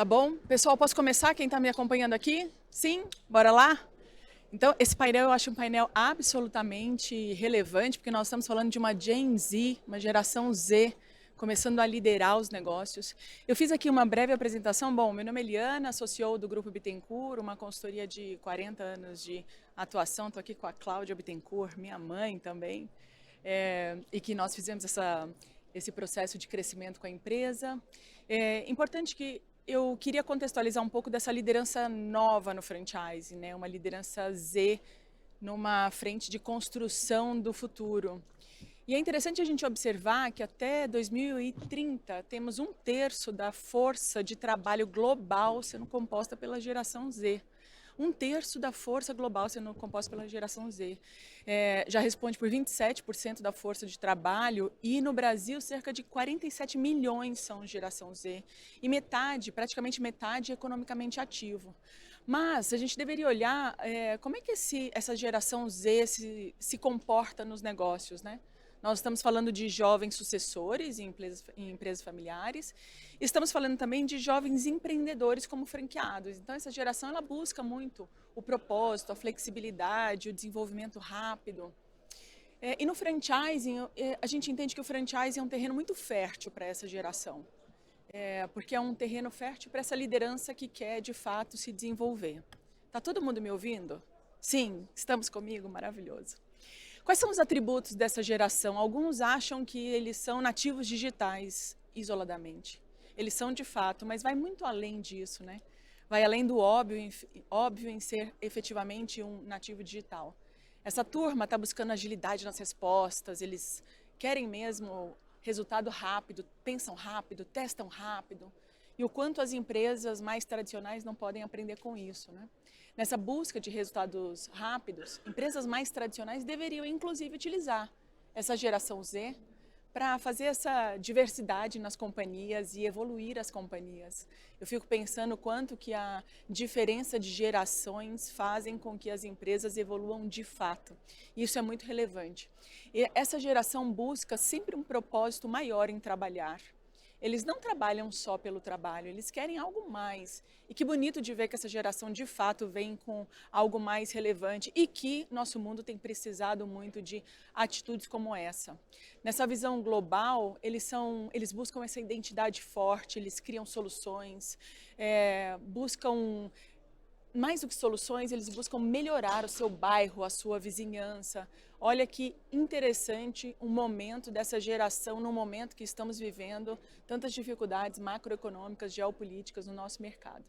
Tá bom? Pessoal, posso começar? Quem está me acompanhando aqui? Sim? Bora lá? Então, esse painel eu acho um painel absolutamente relevante, porque nós estamos falando de uma Gen Z, uma geração Z, começando a liderar os negócios. Eu fiz aqui uma breve apresentação. Bom, meu nome é Eliana, sou CEO do Grupo Bittencourt, uma consultoria de 40 anos de atuação. Estou aqui com a Cláudia Bittencourt, minha mãe também, e que nós fizemos esse processo de crescimento com a empresa. É importante que eu queria contextualizar um pouco dessa liderança nova no franchise, né? Uma liderança Z numa frente de construção do futuro. E é interessante a gente observar que até 2030 temos 1/3 da força de trabalho global sendo composta pela geração Z. 1/3 da força global sendo composta pela geração Z. Já responde por 27% da força de trabalho e no Brasil cerca de 47 milhões são geração Z. E metade, praticamente metade, economicamente ativo. Mas a gente deveria olhar como é que essa geração Z se comporta nos negócios, né? Nós estamos falando de jovens sucessores em empresas familiares. Estamos falando também de jovens empreendedores como franqueados. Então, essa geração ela busca muito o propósito, a flexibilidade, o desenvolvimento rápido. E no franchising, a gente entende que o franchising é um terreno muito fértil para essa geração. Porque é um terreno fértil para essa liderança que quer, de fato, se desenvolver. Tá todo mundo me ouvindo? Sim, estamos comigo? Maravilhoso. Quais são os atributos dessa geração? Alguns acham que eles são nativos digitais, isoladamente. Eles são de fato, mas vai muito além disso, né? Vai além do óbvio em ser efetivamente um nativo digital. Essa turma está buscando agilidade nas respostas, eles querem mesmo resultado rápido, pensam rápido, testam rápido. E o quanto as empresas mais tradicionais não podem aprender com isso, né? Nessa busca de resultados rápidos, empresas mais tradicionais deveriam, inclusive, utilizar essa geração Z para fazer essa diversidade nas companhias e evoluir as companhias. Eu fico pensando quanto que a diferença de gerações fazem com que as empresas evoluam de fato. Isso é muito relevante. E essa geração busca sempre um propósito maior em trabalhar. Eles não trabalham só pelo trabalho, eles querem algo mais. E que bonito de ver que essa geração de fato vem com algo mais relevante e que nosso mundo tem precisado muito de atitudes como essa. Nessa visão global, eles buscam essa identidade forte, eles criam soluções, buscam mais do que soluções, eles buscam melhorar o seu bairro, a sua vizinhança. Olha que interessante um momento dessa geração, no momento que estamos vivendo tantas dificuldades macroeconômicas, geopolíticas no nosso mercado.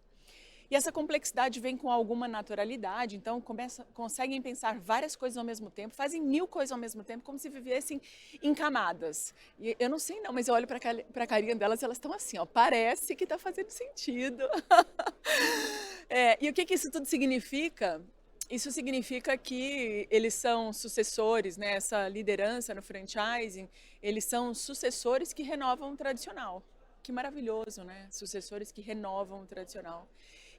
E essa complexidade vem com alguma naturalidade, então conseguem pensar várias coisas ao mesmo tempo, fazem 1000 coisas ao mesmo tempo, como se vivessem em camadas. E eu não sei não, mas eu olho para a carinha delas e elas estão assim, ó, parece que está fazendo sentido. E o que isso tudo significa? Isso significa que eles são sucessores, né? Essa liderança no franchising, eles são sucessores que renovam o tradicional. Que maravilhoso, né? Sucessores que renovam o tradicional.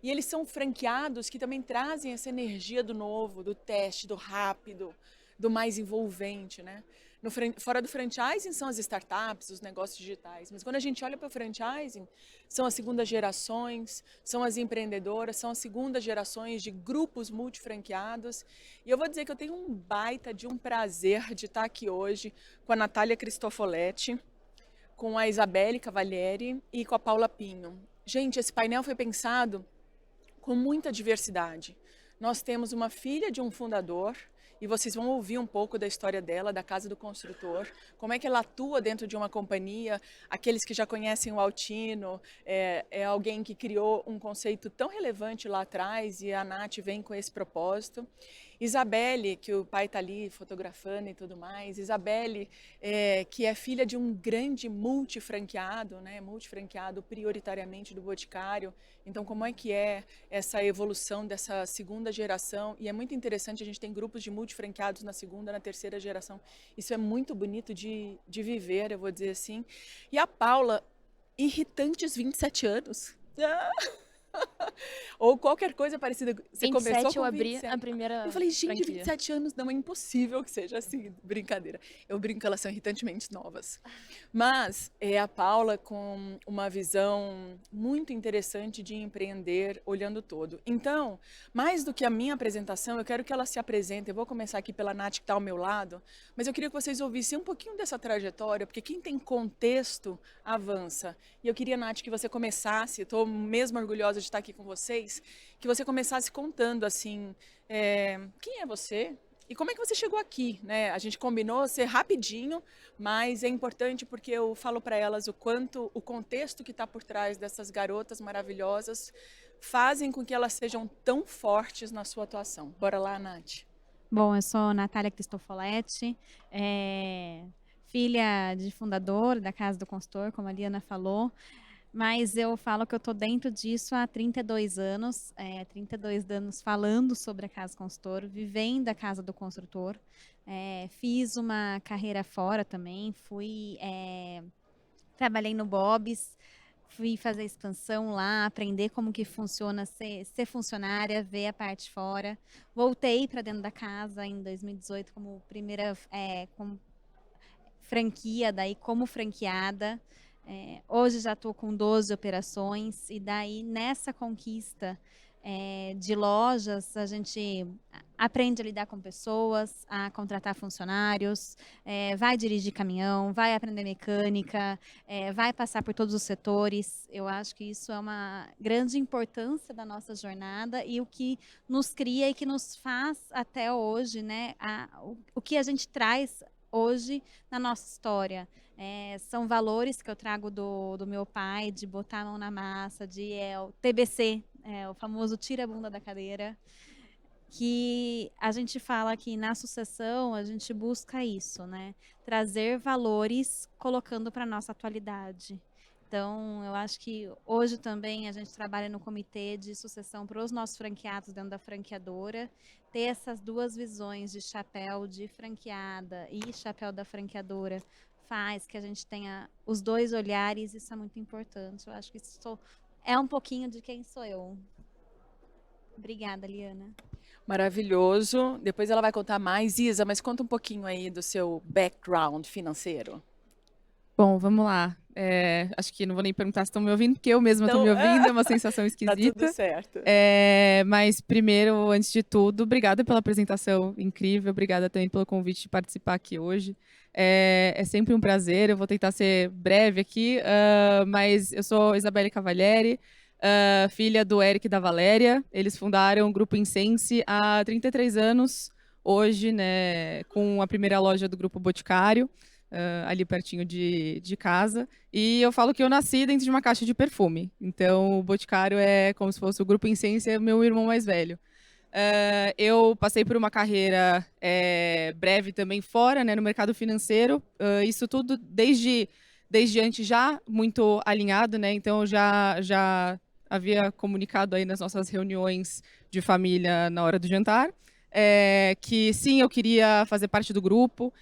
E eles são franqueados que também trazem essa energia do novo, do teste, do rápido, do mais envolvente, né? Fora do franchising são as startups, os negócios digitais. Mas quando a gente olha para o franchising, são as segundas gerações, são as empreendedoras, são as segundas gerações de grupos multifranqueados. E eu vou dizer que eu tenho um baita de um prazer de estar aqui hoje com a Natália Cristofoletti, com a Isabelle Cavalieri e com a Paula Pinho. Gente, esse painel foi pensado com muita diversidade. Nós temos uma filha de um fundador, e vocês vão ouvir um pouco da história dela, da Casa do Construtor, como é que ela atua dentro de uma companhia. Aqueles que já conhecem o Altino, é alguém que criou um conceito tão relevante lá atrás, e a Nath vem com esse propósito. Isabelle, que o pai está ali fotografando e tudo mais. Isabelle, que é filha de um grande multifranqueado, né? Multifranqueado prioritariamente do Boticário. Então, como é que é essa evolução dessa segunda geração? E é muito interessante, a gente tem grupos de multifranqueados na segunda, na terceira geração. Isso é muito bonito de viver, eu vou dizer assim. E a Paula, irritantes 27 anos. Ou qualquer coisa parecida. Você começou 27 eu com abri 27. a primeira Eu falei, gente, franquia. 27 anos, não é impossível que seja assim, brincadeira. Eu brinco que elas são irritantemente novas. Mas é a Paula com uma visão muito interessante de empreender olhando todo. Então, mais do que a minha apresentação, eu quero que ela se apresente. Eu vou começar aqui pela Nath, que está ao meu lado, mas eu queria que vocês ouvissem um pouquinho dessa trajetória, porque quem tem contexto avança. E eu queria, Nath, que você começasse, estou mesmo orgulhosa de estar aqui com vocês, que você começasse contando assim, quem é você e como é que você chegou aqui, né? A gente combinou ser rapidinho, mas é importante porque eu falo para elas o quanto o contexto que está por trás dessas garotas maravilhosas fazem com que elas sejam tão fortes na sua atuação. Bora lá, Nath. Bom, eu sou Natália Cristofoletti, filha de fundador da Casa do Consultor, como a Liana falou, mas eu falo que eu estou dentro disso há 32 anos, 32 anos falando sobre a Casa Consultor, vivendo a Casa do Construtor, fiz uma carreira fora também, trabalhei no Bob's, fui fazer expansão lá, aprender como que funciona ser funcionária, ver a parte fora. Voltei para dentro da casa em 2018 como primeira como franquia, daí como franqueada. Hoje já estou com 12 operações e daí nessa conquista de lojas a gente aprende a lidar com pessoas, a contratar funcionários, vai dirigir caminhão, vai aprender mecânica, vai passar por todos os setores. Eu acho que isso é uma grande importância da nossa jornada e o que nos cria e que nos faz até hoje, né, o que a gente traz hoje na nossa história. São valores que eu trago do meu pai, de botar a mão na massa, o TBC, o famoso tira a bunda da cadeira, que a gente fala que na sucessão a gente busca isso, né? Trazer valores colocando para a nossa atualidade. Então, eu acho que hoje também a gente trabalha no comitê de sucessão para os nossos franqueados dentro da franqueadora, ter essas duas visões de chapéu de franqueada e chapéu da franqueadora faz que a gente tenha os dois olhares, isso é muito importante. Eu acho que isso é um pouquinho de quem sou eu. Obrigada, Liana. Maravilhoso. Depois ela vai contar mais. Isa, mas conta um pouquinho aí do seu background financeiro. Bom, vamos lá. Acho que não vou nem perguntar se estão me ouvindo, porque eu mesma estou me ouvindo, é uma sensação Tá esquisita. tudo certo. Mas primeiro, antes de tudo, obrigada pela apresentação incrível, obrigada também pelo convite de participar aqui hoje. É sempre um prazer, eu vou tentar ser breve aqui, mas eu sou Isabelle Cavalieri, filha do Eric e da Valéria. Eles fundaram o Grupo Incense há 33 anos, hoje, né, com a primeira loja do Grupo Boticário, ali pertinho de casa. E eu falo que eu nasci dentro de uma caixa de perfume. Então, o Boticário é como se fosse o Grupo Incense, é meu irmão mais velho. Eu passei por uma carreira breve também fora, né, no mercado financeiro. Isso tudo desde antes já muito alinhado, né? Então, eu já havia comunicado aí nas nossas reuniões de família na hora do jantar, que sim, eu queria fazer parte do grupo,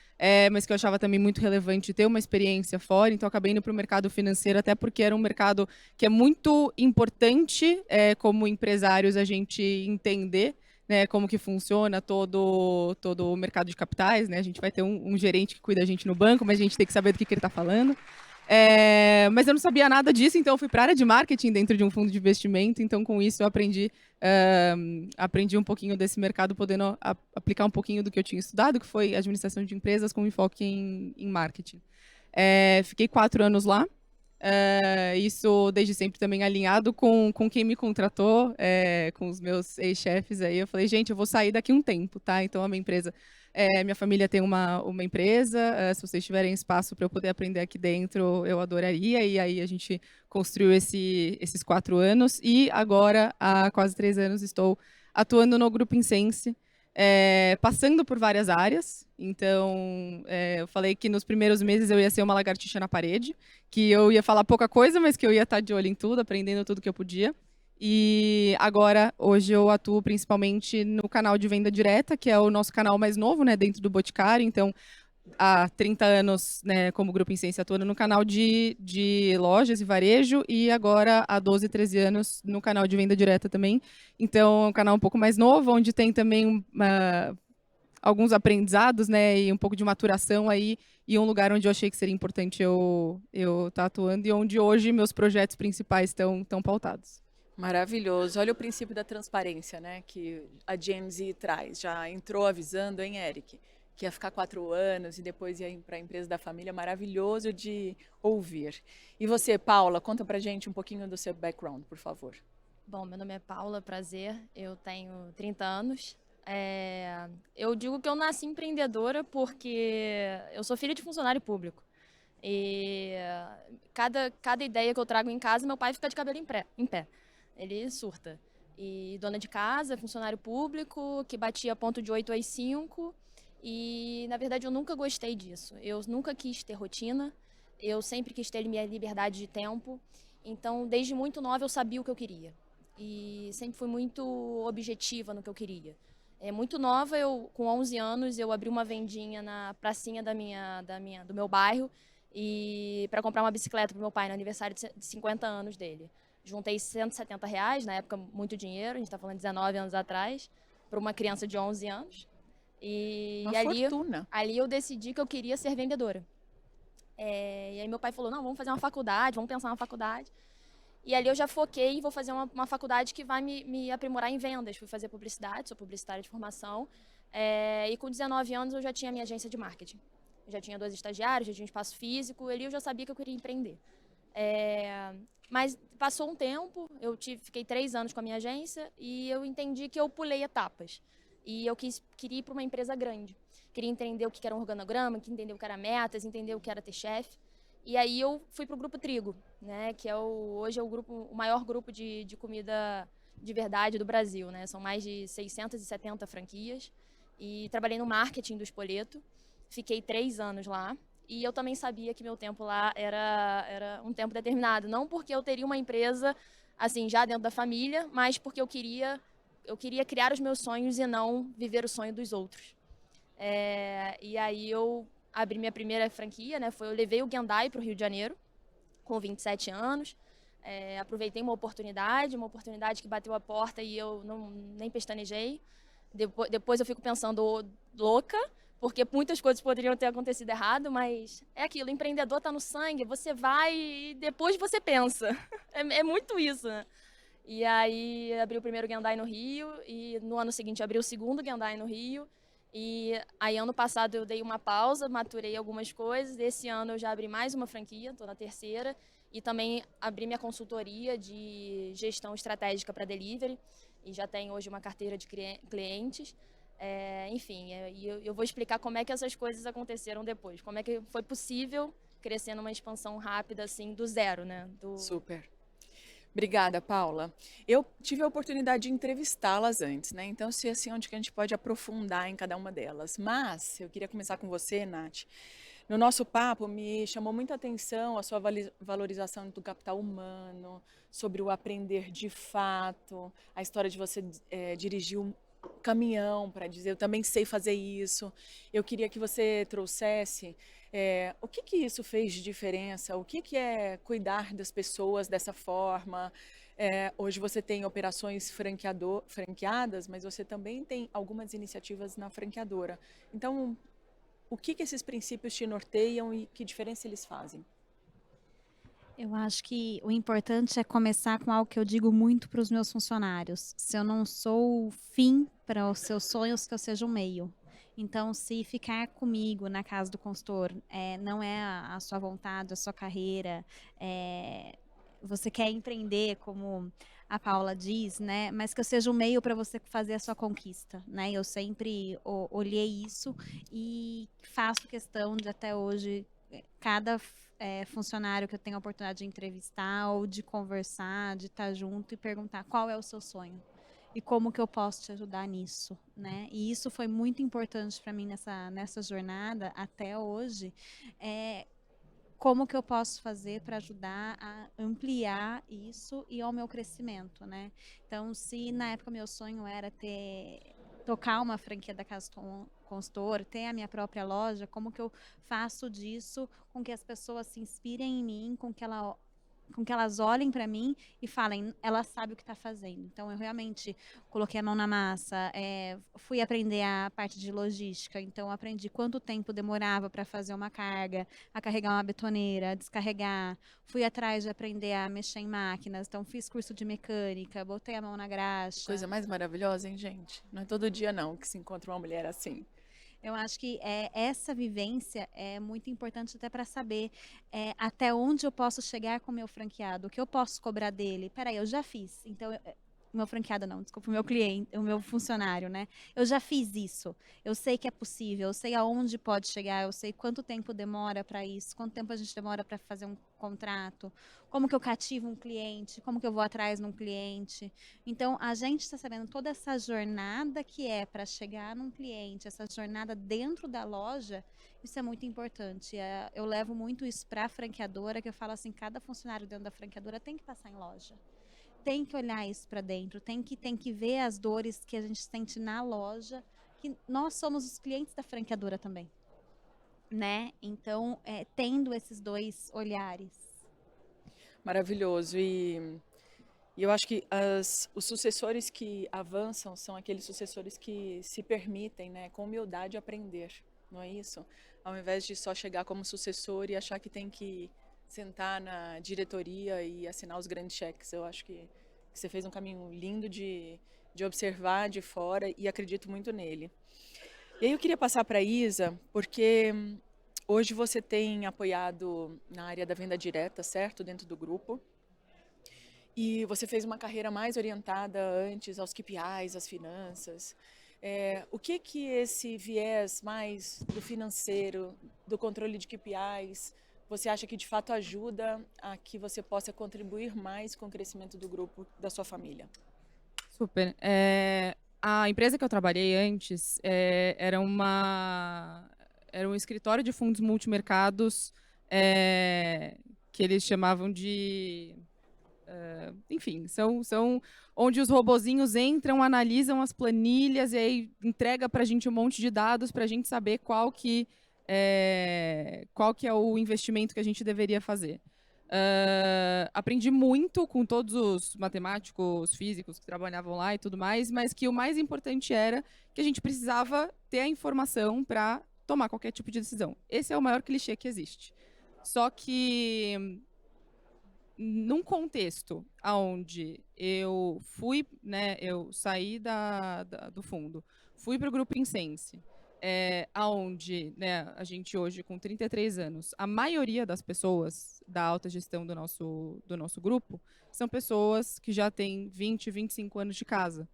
mas que eu achava também muito relevante ter uma experiência fora, então acabei indo para o mercado financeiro, até porque era um mercado que é muito importante, como empresários, a gente entender, né, como que funciona todo o mercado de capitais, né? A gente vai ter um gerente que cuida da gente no banco, mas a gente tem que saber do que ele está falando. Mas eu não sabia nada disso, então eu fui para a área de marketing dentro de um fundo de investimento, então com isso eu aprendi um pouquinho desse mercado, podendo aplicar um pouquinho do que eu tinha estudado, que foi administração de empresas com enfoque em marketing. Fiquei 4 anos lá, isso desde sempre também alinhado com quem me contratou, com os meus ex-chefes aí. Eu falei, gente, eu vou sair daqui um tempo, tá? Então a minha empresa, minha família tem uma empresa, se vocês tiverem espaço para eu poder aprender aqui dentro, eu adoraria. E aí a gente construiu esses 4 anos e agora, há quase 3 anos, estou atuando no Grupo Incense, passando por várias áreas. Então, eu falei que nos primeiros meses eu ia ser uma lagartixa na parede, que eu ia falar pouca coisa, mas que eu ia estar de olho em tudo, aprendendo tudo que eu podia. E agora, hoje, eu atuo principalmente no canal de venda direta, que é o nosso canal mais novo, né, dentro do Boticário. Então, há 30 anos, né, como Grupo Incência atuando no canal de lojas e varejo, e agora há 12, 13 anos no canal de venda direta também. Então, é um canal um pouco mais novo, onde tem também alguns aprendizados, né, e um pouco de maturação aí, e um lugar onde eu achei que seria importante eu estar atuando, e onde hoje meus projetos principais estão pautados. Maravilhoso. Olha o princípio da transparência, né, que a Gen Z traz. Já entrou avisando, hein, Eric, que ia ficar 4 anos e depois ia para a empresa da família. Maravilhoso de ouvir. E você, Paula, conta pra gente um pouquinho do seu background, por favor. Bom, meu nome é Paula, prazer. Eu tenho 30 anos. Eu digo que eu nasci empreendedora porque eu sou filha de funcionário público. E cada ideia que eu trago em casa, meu pai fica de cabelo em pé. Ele surta. E dona de casa, funcionário público, que batia ponto de 8 às 5. E, na verdade, eu nunca gostei disso. Eu nunca quis ter rotina. Eu sempre quis ter minha liberdade de tempo. Então, desde muito nova, eu sabia o que eu queria. E sempre fui muito objetiva no que eu queria. Muito nova, com 11 anos, eu abri uma vendinha na pracinha do meu bairro e para comprar uma bicicleta para meu pai no aniversário de 50 anos dele. Juntei R$ 170, na época muito dinheiro, a gente está falando de 19 anos atrás, para uma criança de 11 anos. E Uma fortuna. ali eu decidi que eu queria ser vendedora. E aí meu pai falou, não, vamos fazer uma faculdade, vamos pensar uma faculdade. E ali eu já foquei e vou fazer uma faculdade que vai me aprimorar em vendas. Fui fazer publicidade, sou publicitária de formação. E com 19 anos eu já tinha minha agência de marketing. Eu já tinha 2 estagiários, já tinha um espaço físico. Ali eu já sabia que eu queria empreender. Mas passou um tempo, fiquei 3 anos com a minha agência e eu entendi que eu pulei etapas. E eu queria ir para uma empresa grande. Queria entender o que era um organograma, entender o que era metas, entender o que era ter chefe. E aí eu fui para o Grupo Trigo, né, que hoje é o maior grupo de comida de verdade do Brasil, né? São mais de 670 franquias. E trabalhei no marketing do Spoleto. Fiquei 3 anos lá. E eu também sabia que meu tempo lá era um tempo determinado. Não porque eu teria uma empresa assim já dentro da família, mas porque eu queria criar os meus sonhos e não viver o sonho dos outros. E aí eu abri minha primeira franquia, né? Eu levei o Gendai para o Rio de Janeiro, com 27 anos. Aproveitei uma oportunidade que bateu a porta e eu nem pestanejei. Depois eu fico pensando louca, porque muitas coisas poderiam ter acontecido errado, mas é aquilo, empreendedor está no sangue, você vai e depois você pensa. É muito isso, né? E aí abri o primeiro Gendai no Rio e no ano seguinte abri o segundo Gendai no Rio. E aí ano passado eu dei uma pausa, maturei algumas coisas. Esse ano eu já abri mais uma franquia, estou na terceira. E também abri minha consultoria de gestão estratégica para delivery. E já tenho hoje uma carteira de clientes. Enfim, eu vou explicar como é que essas coisas aconteceram depois. Como é que foi possível crescer numa expansão rápida, assim, do zero, né? Super. Obrigada, Paula. Eu tive a oportunidade de entrevistá-las antes, né? Então, se assim, onde que a gente pode aprofundar em cada uma delas. Mas eu queria começar com você, Nath. No nosso papo, me chamou muita atenção a sua valorização do capital humano, sobre o aprender de fato, a história de você dirigir um caminhão para dizer, eu também sei fazer isso. Eu queria que você trouxesse o que isso fez de diferença, o que é cuidar das pessoas dessa forma. Hoje você tem operações franqueadas, mas você também tem algumas iniciativas na franqueadora. Então, o que esses princípios te norteiam e que diferença eles fazem? Eu acho que o importante é começar com algo que eu digo muito para os meus funcionários. Se eu não sou o fim para os seus sonhos, que eu seja o meio. Então, se ficar comigo na casa do consultor não é a sua vontade, a sua carreira, você quer empreender, como a Paula diz, né? Mas que eu seja o meio para você fazer a sua conquista, né? Eu sempre olhei isso e faço questão de até hoje cada funcionário que eu tenho a oportunidade de entrevistar ou de conversar, de estar junto e perguntar qual é o seu sonho e como que eu posso te ajudar nisso, né? E isso foi muito importante para mim nessa jornada até hoje. Como que eu posso fazer para ajudar a ampliar isso e ao meu crescimento, né? Então, se na época meu sonho era ter tocar uma franquia da Casa Consultor, ter a minha própria loja, como que eu faço disso com que as pessoas se inspirem em mim, com que elas olhem para mim e falem, ela sabe o que está fazendo. Então, eu realmente coloquei a mão na massa, fui aprender a parte de logística, então aprendi quanto tempo demorava para fazer uma carga, a carregar uma betoneira, a descarregar, fui atrás de aprender a mexer em máquinas, então fiz curso de mecânica, botei a mão na graxa. Coisa mais maravilhosa, hein, gente? Não é todo dia, não, que se encontra uma mulher assim. Eu acho que essa vivência é muito importante até para saber até onde eu posso chegar com o meu franqueado, o que eu posso cobrar dele. Peraí, eu já fiz. Então, meu franqueado não, desculpa, o meu cliente, o meu funcionário, né? Eu já fiz isso. Eu sei que é possível, eu sei aonde pode chegar, eu sei quanto tempo demora para isso, quanto tempo a gente demora para fazer um contrato, como que eu cativo um cliente, como que eu vou atrás num cliente. Então, a gente está sabendo toda essa jornada que é para chegar num cliente, essa jornada dentro da loja, isso é muito importante. Eu levo muito isso para a franqueadora, que eu falo assim, cada funcionário dentro da franqueadora tem que passar em loja. Tem que olhar isso para dentro, tem que ver as dores que a gente sente na loja, que nós somos os clientes da franqueadora também, né? Então, tendo esses dois olhares. Maravilhoso. E eu acho que os sucessores que avançam são aqueles sucessores que se permitem, né, com humildade, aprender, não é isso? Ao invés de só chegar como sucessor e achar que tem que sentar na diretoria e assinar os grandes cheques. Eu acho que você fez um caminho lindo de observar de fora e acredito muito nele. E aí eu queria passar para a Isa, porque hoje você tem apoiado na área da venda direta, certo? Dentro do grupo. E você fez uma carreira mais orientada antes aos KPIs, às finanças. O que esse viés mais do financeiro, do controle de KPIs, você acha que de fato ajuda a que você possa contribuir mais com o crescimento do grupo, da sua família? Super. A empresa que eu trabalhei antes era um escritório de fundos multimercados que eles chamavam de... enfim, são onde os robozinhos entram, analisam as planilhas e aí entrega para a gente um monte de dados para a gente saber qual que é o investimento que a gente deveria fazer. Aprendi muito com todos os matemáticos, físicos que trabalhavam lá e tudo mais, mas que o mais importante era que a gente precisava ter a informação para tomar qualquer tipo de decisão. Esse é o maior clichê que existe. Só que num contexto onde eu fui, né, eu saí do fundo, fui para o Grupo Insense, onde, né, a gente hoje, com 33 anos, a maioria das pessoas da alta gestão do nosso grupo são pessoas que já têm 20, 25 anos de casa.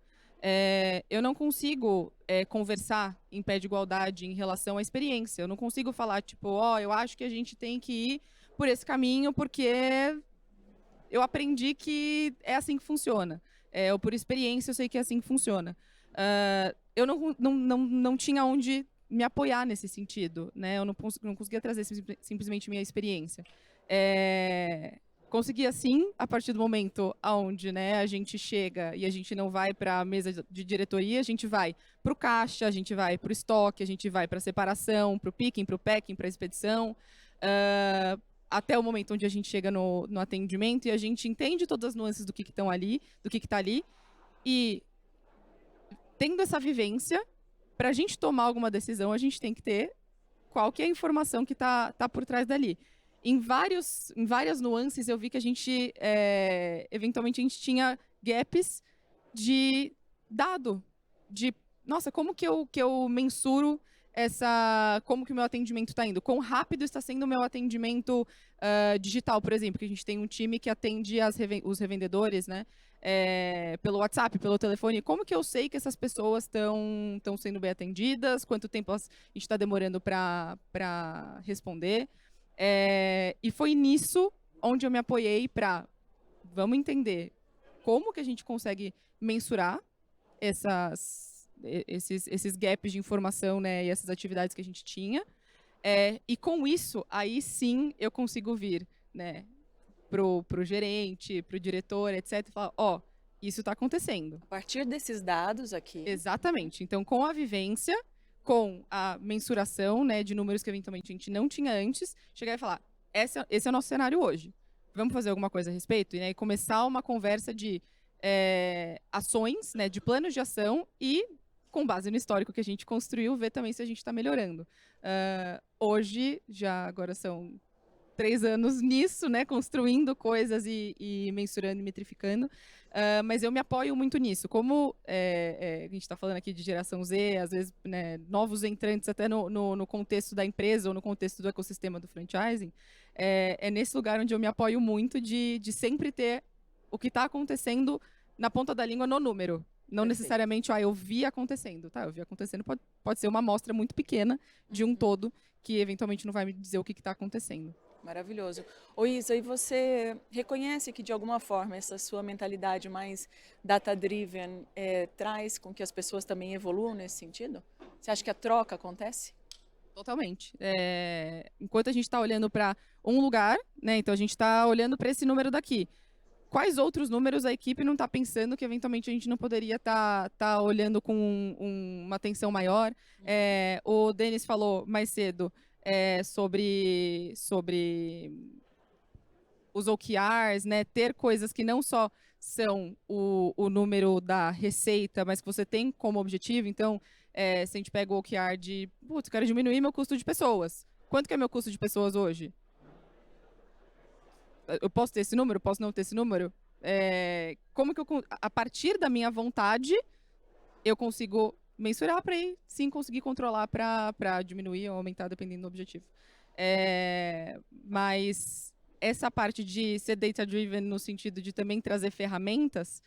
Eu não consigo conversar em pé de igualdade em relação à experiência. Eu não consigo falar, tipo, eu acho que a gente tem que ir por esse caminho porque eu aprendi que é assim que funciona. Ou por experiência eu sei que é assim que funciona. Eu não tinha onde me apoiar nesse sentido, né? Eu não conseguia trazer simplesmente minha experiência. Conseguia sim, a partir do momento onde, né, a gente chega e a gente não vai para a mesa de diretoria, a gente vai para o caixa, a gente vai para o estoque, a gente vai para a separação, para o picking, para o packing, para a expedição, até o momento onde a gente chega no atendimento e a gente entende todas as nuances do que estão ali, do que está ali, e tendo essa vivência, para a gente tomar alguma decisão, a gente tem que ter qual que é a informação que tá por trás dali. Em várias nuances, eu vi que a gente, eventualmente, a gente tinha gaps de dado, de, nossa, como que eu mensuro como que o meu atendimento está indo? Quão rápido está sendo o meu atendimento digital, por exemplo, que a gente tem um time que atende os revendedores, né? Pelo WhatsApp, pelo telefone. Como que eu sei que essas pessoas estão sendo bem atendidas? Quanto tempo a gente está demorando para responder? E foi nisso onde eu me apoiei para vamos entender como que a gente consegue mensurar esses gaps de informação, né, e essas atividades que a gente tinha. E com isso, aí sim eu consigo vir, né, pro gerente, pro diretor, etc. E falar, isso está acontecendo. A partir desses dados aqui, Exatamente. Então, com a vivência, com a mensuração, né, de números que eventualmente a gente não tinha antes, chegar e falar, esse é o nosso cenário hoje. Vamos fazer alguma coisa a respeito? E, né, começar uma conversa de ações, né, de planos de ação e, com base no histórico que a gente construiu, ver também se a gente está melhorando. Hoje, agora são 3 anos nisso, né, construindo coisas e mensurando e metrificando, mas eu me apoio muito nisso. Como a gente está falando aqui de geração Z, às vezes, né, novos entrantes até no contexto da empresa ou no contexto do ecossistema do franchising, é nesse lugar onde eu me apoio muito de sempre ter o que está acontecendo na ponta da língua no número. Não Perfeito. necessariamente, eu vi acontecendo, tá? Eu vi acontecendo, pode ser uma amostra muito pequena de um todo que eventualmente não vai me dizer o que está acontecendo. Maravilhoso. Ô Isa, e você reconhece que de alguma forma essa sua mentalidade mais data-driven traz com que as pessoas também evoluam nesse sentido? Você acha que a troca acontece? Totalmente. Enquanto a gente está olhando para um lugar, né? Então a gente está olhando para esse número daqui. Quais outros números a equipe não está pensando que eventualmente a gente não poderia tá olhando com uma atenção maior? O Denis falou mais cedo sobre os OKRs, né? Ter coisas que não só são o número da receita, mas que você tem como objetivo. Então, se a gente pega o OKR de, putz, quero diminuir meu custo de pessoas. Quanto que é meu custo de pessoas hoje? Eu posso ter esse número? Posso não ter esse número? Como que a partir da minha vontade, eu consigo mensurar para aí sim conseguir controlar para diminuir ou aumentar, dependendo do objetivo. Mas essa parte de ser data-driven no sentido de também trazer ferramentas,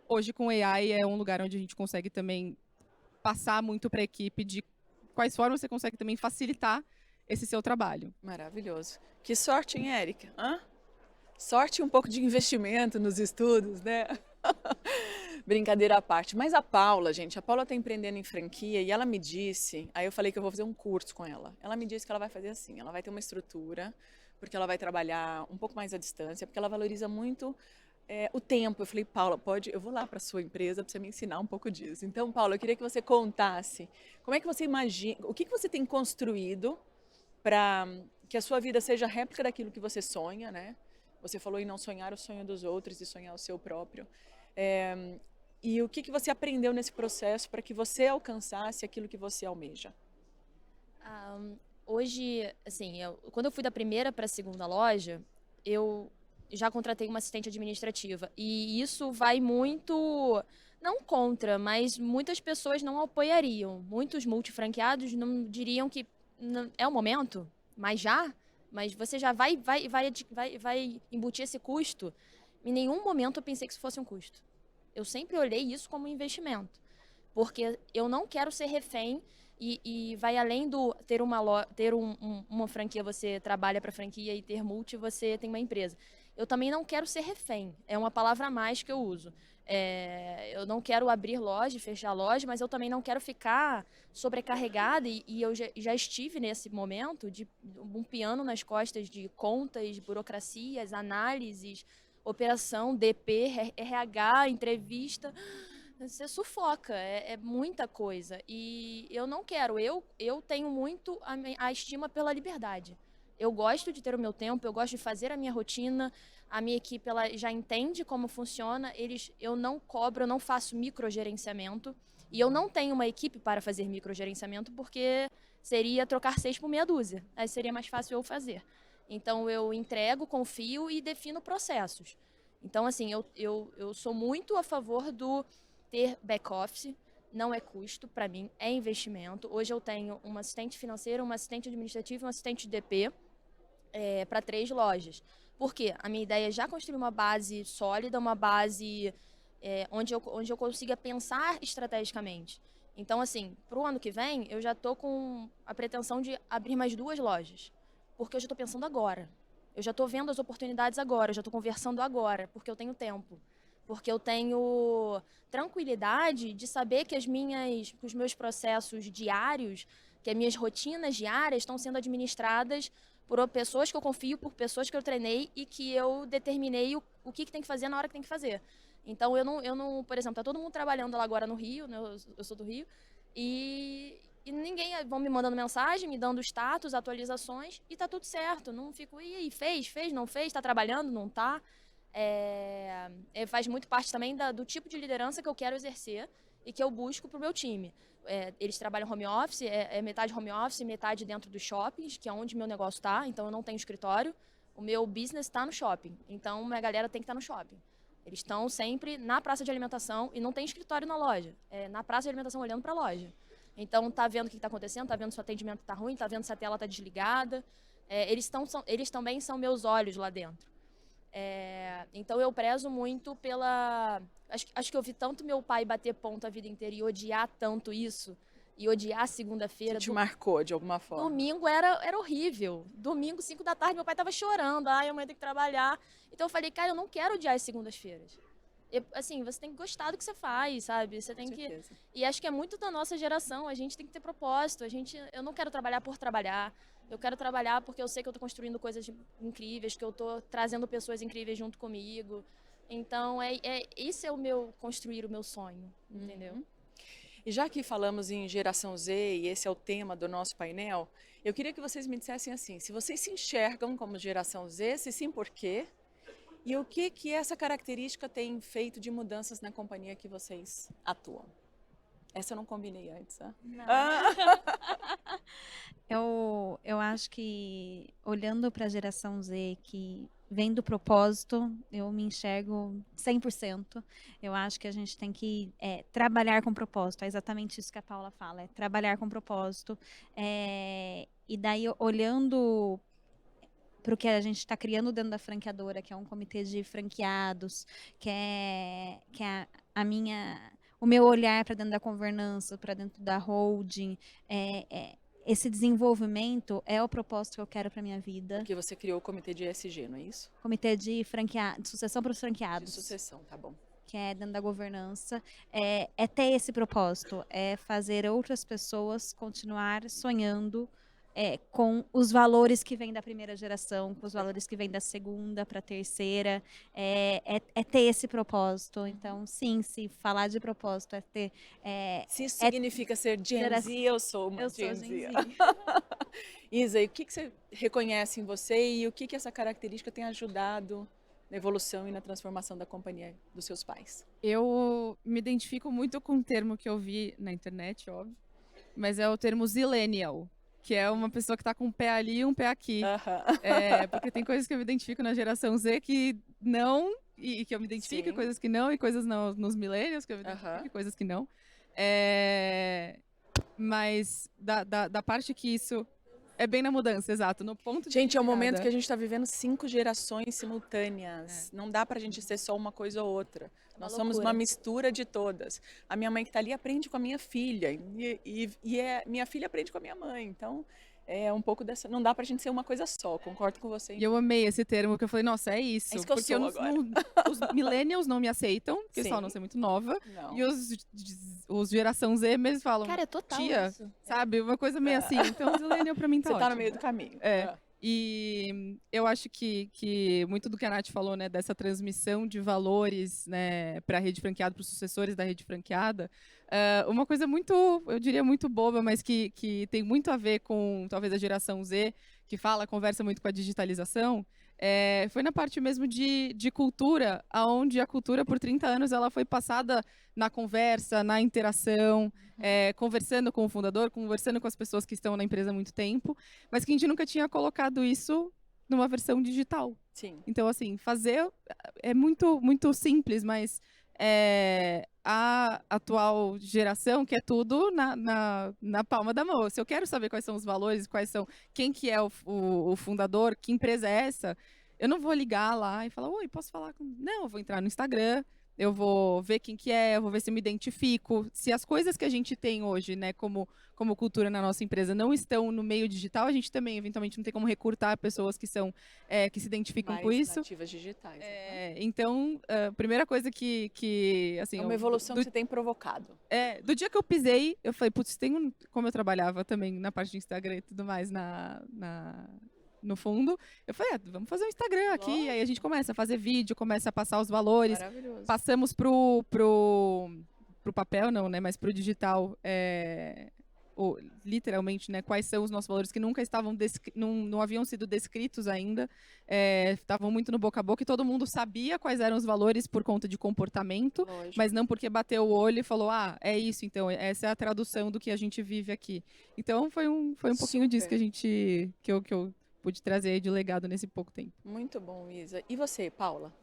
hoje com AI é um lugar onde a gente consegue também passar muito para a equipe de quais formas você consegue também facilitar esse seu trabalho. Maravilhoso. Que sorte, hein, Érica? Sorte e um pouco de investimento nos estudos, né? Brincadeira à parte. Mas a Paula, gente, a Paula está empreendendo em franquia e ela me disse, aí eu falei que eu vou fazer um curso com ela. Ela me disse que ela vai fazer assim, ela vai ter uma estrutura, porque ela vai trabalhar um pouco mais à distância, porque ela valoriza muito o tempo. Eu falei, Paula, eu vou lá para a sua empresa para você me ensinar um pouco disso. Então, Paula, eu queria que você contasse como é que você imagina, o que você tem construído para que a sua vida seja réplica daquilo que você sonha, né? Você falou em não sonhar o sonho dos outros e sonhar o seu próprio. E o que você aprendeu nesse processo para que você alcançasse aquilo que você almeja? Hoje, assim, quando eu fui da primeira para a segunda loja, eu já contratei uma assistente administrativa. E isso vai muito, não contra, mas muitas pessoas não apoiariam. Muitos multifranqueados não diriam que é o momento, mas já... Mas você já vai embutir esse custo. Em nenhum momento eu pensei que isso fosse um custo. Eu sempre olhei isso como um investimento. Porque eu não quero ser refém e vai além do ter uma franquia, você trabalha para franquia, e ter multi, você tem uma empresa. Eu também não quero ser refém. É uma palavra a mais que eu uso. Eu não quero abrir loja, fechar loja, mas eu também não quero ficar sobrecarregada e eu já estive nesse momento de um piano nas costas de contas, burocracias, análises, operação, DP, RH, entrevista. Você sufoca, é muita coisa. E eu não quero, eu tenho muito a estima pela liberdade. Eu gosto de ter o meu tempo, eu gosto de fazer a minha rotina. A minha equipe ela já entende como funciona. Eu não cobro, eu não faço microgerenciamento. E eu não tenho uma equipe para fazer microgerenciamento porque seria trocar 6 por meia dúzia. Aí seria mais fácil eu fazer. Então eu entrego, confio e defino processos. Então assim, eu sou muito a favor do ter back-office. Não é custo, para mim, é investimento. Hoje eu tenho uma assistente financeira, uma assistente administrativa e um assistente de DP para 3 lojas. Por quê? A minha ideia é já construir uma base sólida, uma base onde eu consiga pensar estrategicamente. Então, assim, para o ano que vem, eu já estou com a pretensão de abrir mais 2 lojas. Porque eu já estou pensando agora. Eu já estou vendo as oportunidades agora, eu já estou conversando agora, porque eu tenho tempo. Porque eu tenho tranquilidade de saber que os meus processos diários, que as minhas rotinas diárias estão sendo administradas por pessoas que eu confio, por pessoas que eu treinei e que eu determinei o que tem que fazer na hora que tem que fazer. Então, eu não, por exemplo, tá todo mundo trabalhando lá agora no Rio, né? Eu sou do Rio, e ninguém vão me mandando mensagem, me dando status, atualizações, e tá tudo certo. Não fico, e aí, fez, não fez, tá trabalhando, não tá? Faz muito parte também do tipo de liderança que eu quero exercer e que eu busco pro meu time. Eles trabalham home office, metade home office, metade dentro dos shoppings, que é onde meu negócio tá, então eu não tenho escritório. O meu business está no shopping, então minha galera tem que estar no shopping. Eles estão sempre na praça de alimentação e não tem escritório na loja. Na praça de alimentação olhando para a loja. Então tá vendo o que está acontecendo, tá vendo se o atendimento está ruim, tá vendo se a tela está desligada. Eles também são meus olhos lá dentro. Então eu prezo muito pela... Acho que eu vi tanto meu pai bater ponto a vida inteira e odiar tanto isso, e odiar segunda-feira. Te marcou de alguma forma. Domingo era horrível. Domingo, 5 da tarde, meu pai tava chorando. Ai, amanhã tem que trabalhar. Então eu falei, cara, eu não quero odiar as segundas-feiras. Assim, você tem que gostar do que você faz, sabe? Você tem que... E acho que é muito da nossa geração. A gente tem que ter propósito. Eu não quero trabalhar por trabalhar. Eu quero trabalhar porque eu sei que eu tô construindo coisas incríveis, que eu tô trazendo pessoas incríveis junto comigo. Então, esse é o meu construir o meu sonho, entendeu? E já que falamos em geração Z e esse é o tema do nosso painel, eu queria que vocês me dissessem assim, se vocês se enxergam como geração Z, se sim, por quê? E o que essa característica tem feito de mudanças na companhia que vocês atuam? Essa eu não combinei antes, né? Eu acho que, olhando para a geração Z, que vem do propósito, eu me enxergo 100%. Eu acho que a gente tem que trabalhar com propósito. É exatamente isso que a Paula fala, é trabalhar com propósito. E daí, olhando para o que a gente está criando dentro da franqueadora, que é um comitê de franqueados, que é o meu olhar para dentro da governança, para dentro da holding, esse desenvolvimento é o propósito que eu quero para minha vida. Porque você criou o comitê de ESG, não é isso? Comitê de sucessão para os franqueados. De sucessão, tá bom. Que é dentro da governança. É ter esse propósito, é fazer outras pessoas continuar sonhando com os valores que vêm da primeira geração, com os valores que vêm da segunda para a terceira, ter esse propósito. Então, sim, se falar de propósito é ter... se isso significa ser Gen Z, eu sou uma Gen Z. Isa, e o que você reconhece em você e o que essa característica tem ajudado na evolução e na transformação da companhia dos seus pais? Eu me identifico muito com um termo que eu vi na internet, óbvio, mas é o termo Zillennial, que é uma pessoa que está com um pé ali e um pé aqui. Porque tem coisas que eu me identifico na geração Z que não, e que eu me identifico, e coisas que não, e coisas não nos millennials que eu me identifico, e coisas que não. Mas da parte que isso é bem na mudança, exato, no ponto de Gente, é um momento que a gente está vivendo 5 gerações simultâneas. Não dá pra gente ser só uma coisa ou outra. Nós somos uma mistura de todas. A minha mãe que está ali aprende com a minha filha. Minha filha aprende com a minha mãe. Então, é um pouco dessa... Não dá pra gente ser uma coisa só. Concordo com você. E eu amei esse termo, que eu falei, nossa, é isso. É isso que eu sou agora. Os millennials não me aceitam, porque só não ser muito nova. Não. E os geração Z mesmo falam, cara, é total tia, isso. Sabe? Uma coisa meio assim. Então, o millennial pra mim tá Você ótimo. tá no meio do caminho. E eu acho que muito do que a Nath falou, né, dessa transmissão de valores, né, para a rede franqueada, para os sucessores da rede franqueada, uma coisa muito, eu diria muito boba, mas que tem muito a ver com, talvez, a geração Z, que conversa muito com a digitalização, foi na parte mesmo de cultura, onde a cultura, por 30 anos, ela foi passada na conversa, na interação, conversando com o fundador, conversando com as pessoas que estão na empresa há muito tempo, mas que a gente nunca tinha colocado isso numa versão digital. Sim. Então, assim, fazer é muito, muito simples, mas a atual geração quer tudo na palma da mão. Se eu quero saber quais são os valores, quem que é o fundador, que empresa é essa, eu não vou ligar lá e falar, oi, posso falar com... Não, eu vou entrar no Instagram, eu vou ver quem que é, eu vou ver se eu me identifico. Se as coisas que a gente tem hoje, né, como cultura na nossa empresa, não estão no meio digital, a gente também, eventualmente, não tem como recrutar pessoas que que se identificam com isso. Nativas digitais. Então, a primeira coisa que assim... É uma evolução que você tem provocado. Do dia que eu pisei, eu falei, putz, como eu trabalhava também na parte de Instagram e tudo mais no fundo. Eu falei, vamos fazer um Instagram aqui. Lógico. Aí a gente começa a fazer vídeo, começa a passar os valores. Maravilhoso. Passamos pro papel, não, né? Mas pro digital, literalmente, né? Quais são os nossos valores que nunca estavam não haviam sido descritos ainda, estavam muito no boca a boca e todo mundo sabia quais eram os valores por conta de comportamento, Lógico. mas não porque bateu o olho e falou, é isso, então, essa é a tradução do que a gente vive aqui. Então foi um pouquinho disso Super. que eu pude trazer aí de legado nesse pouco tempo. Muito bom, Isa. E você, Paula?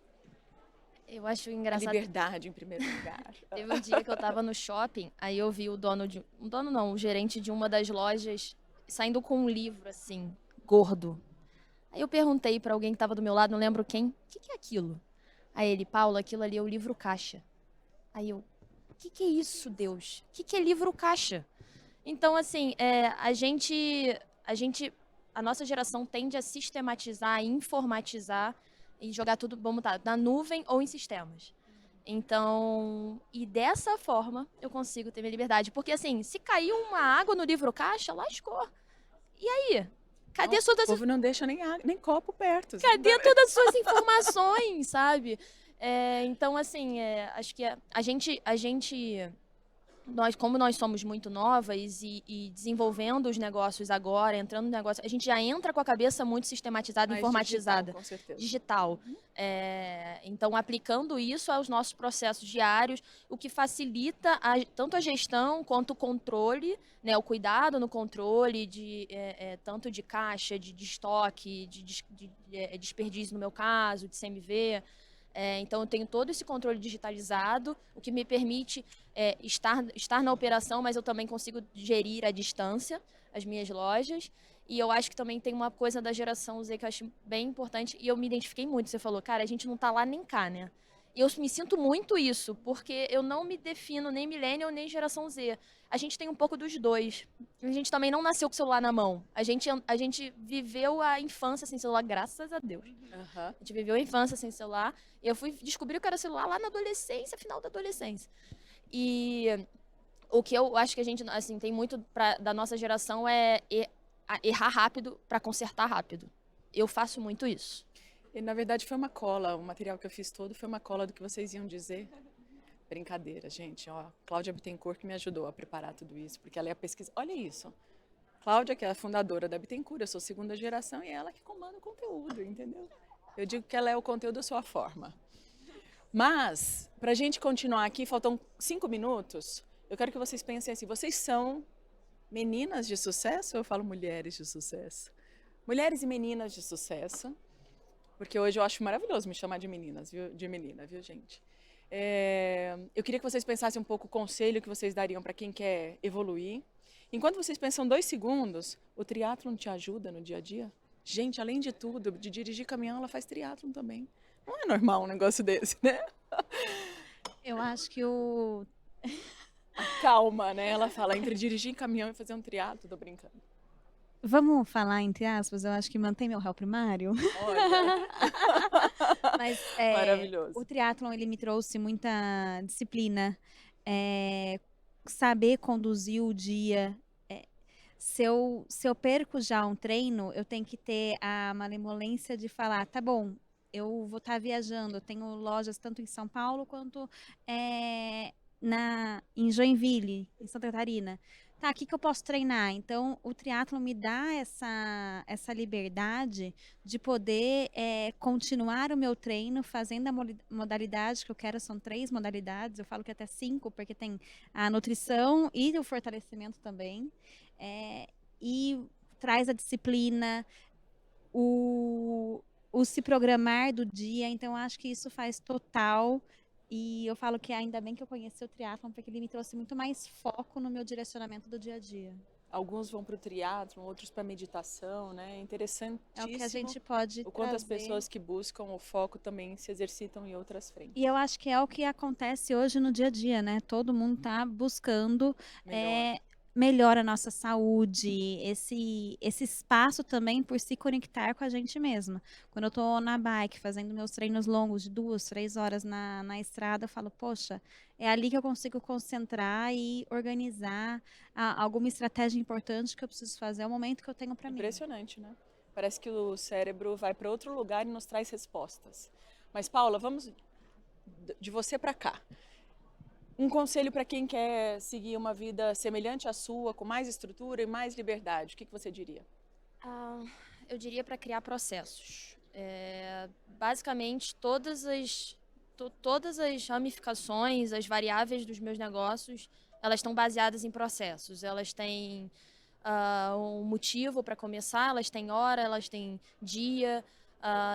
Eu acho A engraçado. liberdade em primeiro lugar. Teve um dia que eu tava no shopping, aí eu vi o o gerente de uma das lojas saindo com um livro assim, gordo. Aí eu perguntei pra alguém que tava do meu lado, não lembro quem, o que é aquilo? Aí ele, Paula, aquilo ali é o livro caixa. Aí eu, o que é isso, Deus? O que é livro caixa? Então, assim, a nossa geração tende a sistematizar, a informatizar e jogar tudo, vamos botar, na nuvem ou em sistemas. Então, e dessa forma eu consigo ter minha liberdade. Porque, assim, se caiu uma água no livro caixa, lascou. E aí? Cadê Não, todas o povo não deixa nem copo perto. Cadê todas as suas informações, sabe? Então, assim, acho que nós, como nós somos muito novas e desenvolvendo os negócios agora, entrando no negócio, a gente já entra com a cabeça muito sistematizada, Mais informatizada, digital, com certeza. digital. Então, aplicando isso aos nossos processos diários, o que facilita tanto a gestão quanto o controle, né, o cuidado no controle tanto de caixa, de estoque, de desperdício no meu caso, de CMV. Então, eu tenho todo esse controle digitalizado, o que me permite estar na operação, mas eu também consigo gerir à distância as minhas lojas. E eu acho que também tem uma coisa da geração Z que eu acho bem importante, e eu me identifiquei muito. Você falou, cara, a gente não tá lá nem cá, né? E eu me sinto muito isso, porque eu não me defino nem millennial nem geração Z. A gente tem um pouco dos dois. A gente também não nasceu com o celular na mão. A gente viveu a infância sem celular, graças a Deus. Aham. A gente viveu a infância sem celular. E eu fui descobrir o que era celular lá na adolescência, final da adolescência. E o que eu acho que a gente, assim, tem muito da nossa geração é errar rápido para consertar rápido. Eu faço muito isso. E, na verdade, foi uma cola. O material que eu fiz todo foi uma cola do que vocês iam dizer. Brincadeira, gente. Ó, Cláudia Bittencourt que me ajudou a preparar tudo isso, porque ela é a pesquisa. Olha isso. Cláudia, que é a fundadora da Bittencourt, eu sou segunda geração e é ela que comanda o conteúdo, entendeu? Eu digo que ela é o conteúdo à sua forma. Mas, pra gente continuar aqui, faltam 5 minutos, eu quero que vocês pensem assim, vocês são meninas de sucesso ou eu falo mulheres de sucesso? Mulheres e meninas de sucesso, porque hoje eu acho maravilhoso me chamar de meninas, viu? De menina, viu, gente? Eu queria que vocês pensassem um pouco o conselho que vocês dariam para quem quer evoluir. Enquanto vocês pensam 2 segundos, o triatlon te ajuda no dia a dia? Gente, além de tudo, de dirigir caminhão, ela faz triatlon também. Não é normal um negócio desse, né? Eu acho que Calma, né? Ela fala entre dirigir caminhão e fazer um triatlo, tô brincando. Vamos falar entre aspas, eu acho que mantém meu réu primário. Olha, Mas maravilhoso. o triatlon, ele me trouxe muita disciplina, saber conduzir o dia. Se eu perco já um treino, eu tenho que ter a malemolência de falar, tá bom, eu vou estar viajando, eu tenho lojas tanto em São Paulo quanto em Joinville, em Santa Catarina. Tá, o que eu posso treinar? Então, o triatlon me dá essa liberdade de poder continuar o meu treino fazendo a modalidade que eu quero. São 3 modalidades, eu falo que até 5, porque tem a nutrição e o fortalecimento também. E traz a disciplina, o se programar do dia. Então, eu acho que isso faz total. E eu falo que ainda bem que eu conheci o triatlon, porque ele me trouxe muito mais foco no meu direcionamento do dia a dia. Alguns vão para o triatlon, outros para meditação, né? Interessantíssimo. É o que a gente pode o quanto as trazer. pessoas que buscam o foco também se exercitam em outras frentes. E eu acho que é o que acontece hoje no dia a dia, né? Todo mundo está buscando melhor a nossa saúde, esse espaço também por se conectar com a gente mesma. Quando eu estou na bike, fazendo meus treinos longos de 2, 3 horas na estrada, eu falo, poxa, é ali que eu consigo concentrar e organizar alguma estratégia importante que eu preciso fazer, é o momento que eu tenho para mim. Impressionante, né? Parece que o cérebro vai para outro lugar e nos traz respostas. Mas, Paula, vamos de você para cá. Um conselho para quem quer seguir uma vida semelhante à sua, com mais estrutura e mais liberdade, o que você diria? Eu diria para criar processos. Basicamente, todas as ramificações, as variáveis dos meus negócios, elas estão baseadas em processos. Elas têm um motivo para começar, elas têm hora, elas têm dia,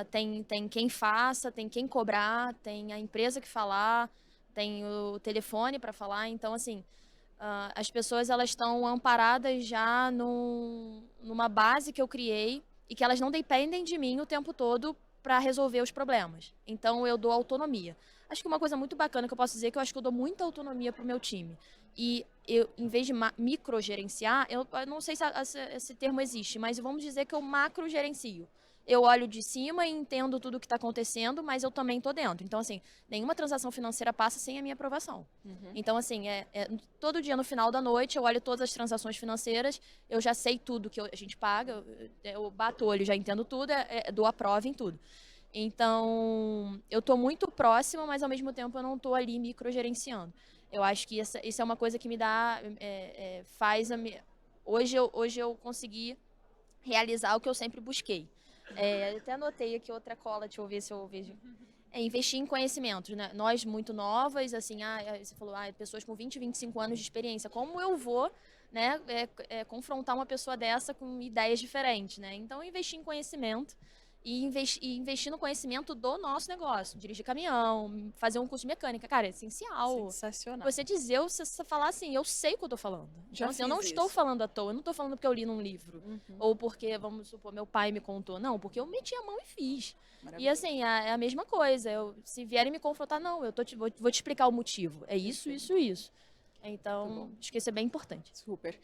tem quem faça, tem quem cobrar, tem a empresa que falar, tem o telefone para falar. Então, assim, as pessoas elas estão amparadas já numa base que eu criei e que elas não dependem de mim o tempo todo para resolver os problemas. Então, eu dou autonomia. Acho que uma coisa muito bacana que eu posso dizer é que eu acho que eu dou muita autonomia para o meu time. E eu, em vez de microgerenciar, eu não sei se esse termo existe, mas vamos dizer que eu macrogerencio. Eu olho de cima e entendo tudo o que está acontecendo, mas eu também estou dentro. Então, assim, nenhuma transação financeira passa sem a minha aprovação. Então, assim, todo dia no final da noite eu olho todas as transações financeiras, eu já sei tudo que a gente paga, eu bato o olho, já entendo tudo, dou a prova em tudo. Então, eu estou muito próxima, mas ao mesmo tempo eu não estou ali microgerenciando. Eu acho que isso é uma coisa que me dá, faz hoje eu consegui realizar o que eu sempre busquei. Eu até anotei aqui outra cola, deixa eu ver se eu vejo. Investir em conhecimentos, né? Nós muito novas, assim, você falou, pessoas com 20, 25 anos de experiência, como eu vou, né, confrontar uma pessoa dessa com ideias diferentes, né? Então, investir em conhecimento e investir no conhecimento do nosso negócio. Dirigir caminhão, fazer um curso de mecânica, cara, é essencial. Sensacional. Você falar assim, eu sei o que eu tô falando. Então, assim, eu não estou falando à toa, eu não estou falando porque eu li num livro. Ou porque, vamos supor, meu pai me contou. Não, porque eu meti a mão e fiz. E assim, é a mesma coisa. Se vierem me confrontar, não, vou te explicar o motivo. É isso, isso, isso. Então, acho que isso é bem importante. Super.